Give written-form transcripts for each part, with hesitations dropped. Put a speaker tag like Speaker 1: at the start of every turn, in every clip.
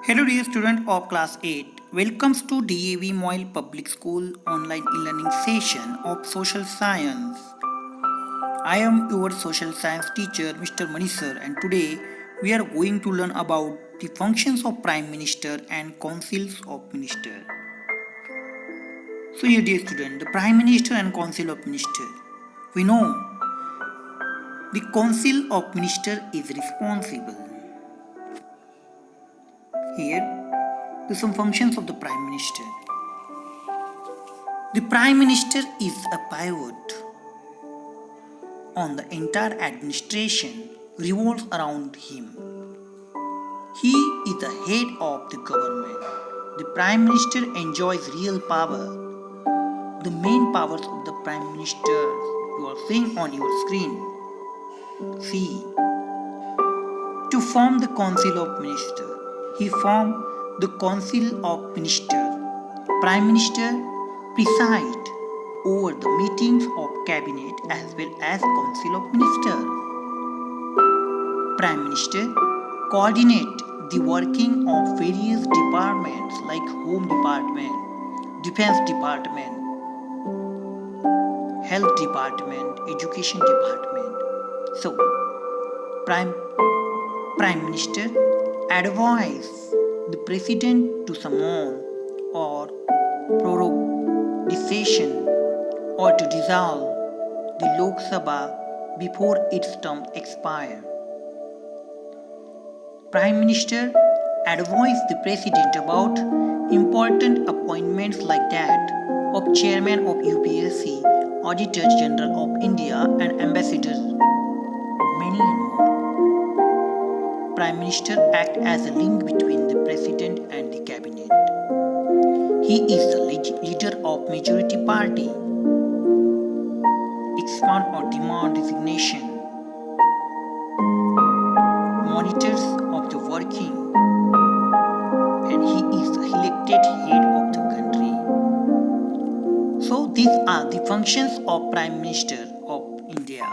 Speaker 1: Hello dear student of class 8. Welcomes to DAV Moyle Public School online e-learning session of social science. I am your social science teacher Mr. Manisar and today we are going to learn about the functions of Prime Minister and Councils of Minister. So here dear student, the Prime Minister and Council of Minister. We know the Council of Minister is responsible. Here the some functions of the Prime Minister. The Prime Minister is a pivot on the entire administration revolves around him. He is the head of the government. The Prime Minister enjoys real power. The main powers of the Prime Minister you are seeing on your screen. C. To form the Council of Ministers. He formed the Council of Ministers. Prime Minister presides over the meetings of Cabinet as well as Council of Ministers. Prime Minister coordinates the working of various departments like Home Department, Defense Department, Health Department, Education Department. So, Prime Minister advises the President to summon or prorogue the session or to dissolve the Lok Sabha before its term expires. Prime Minister advises the President about important appointments like that of Chairman of UPSC, Auditor General of India and Ambassadors, many and more. Prime Minister acts as a link between the President and the Cabinet. He is the leader of majority party. Expand or demand resignation. Monitors of the working and he is the elected head of the country. So these are the functions of Prime Minister of India.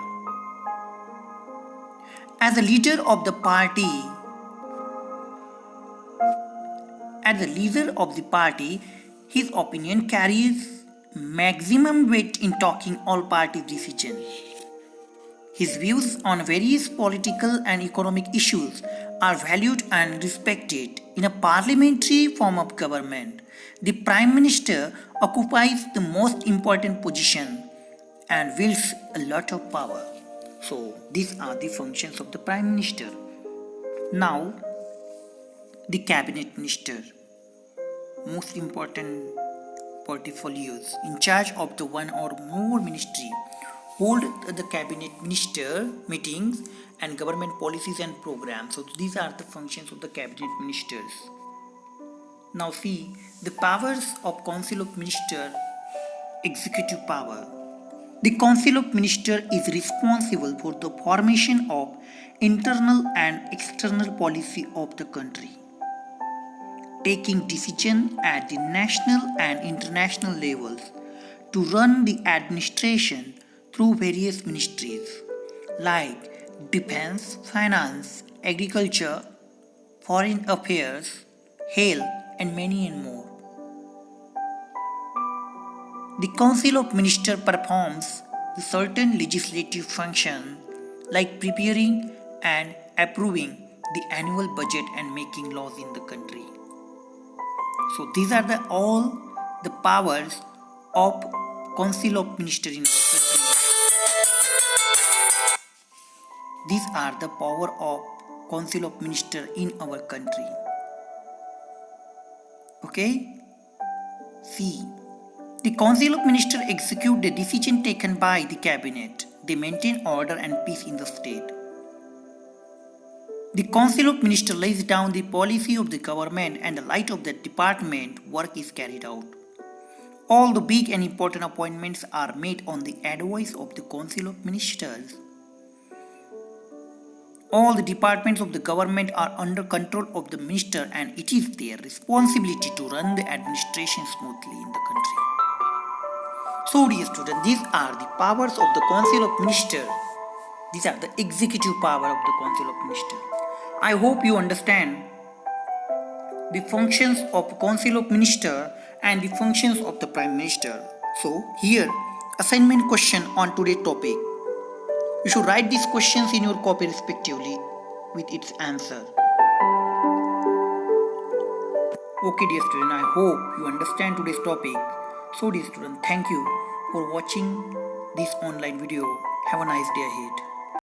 Speaker 1: As a leader of the party, his opinion carries maximum weight in talking all party decisions. His views on various political and economic issues are valued and respected. In a parliamentary form of government, the Prime Minister occupies the most important position and wields a lot of power. So, these are the functions of the Prime Minister. Now, the Cabinet Minister, most important portfolios in charge of the one or more ministry, hold the Cabinet Minister meetings and government policies and programs. So these are the functions of the Cabinet Ministers. Now see the powers of Council of Minister, executive power. The Council of Minister is responsible for the formation of internal and external policy of the country, taking decision at the national and international levels to run the administration through various ministries like Defense, Finance, Agriculture, Foreign Affairs, Health, and many and more. The Council of Ministers performs the certain legislative function like preparing and approving the annual budget and making laws in the country. So these are all the powers of Council of Ministers in our country. These are the power of Council of Ministers in our country. Okay? C. The Council of Ministers execute the decision taken by the Cabinet. They maintain order and peace in the state. The Council of Ministers lays down the policy of the government and the light of that department work is carried out. All the big and important appointments are made on the advice of the Council of Ministers. All the departments of the government are under control of the minister and it is their responsibility to run the administration smoothly in the country. So dear students, these are the powers of the Council of Ministers. These are the executive power of the Council of Ministers. I hope you understand the functions of Council of Minister and the functions of the Prime Minister. So here, assignment question on today's topic. You should write these questions in your copy respectively with its answer. Okay dear student, I hope you understand today's topic. So dear student, thank you for watching this online video. Have a nice day ahead.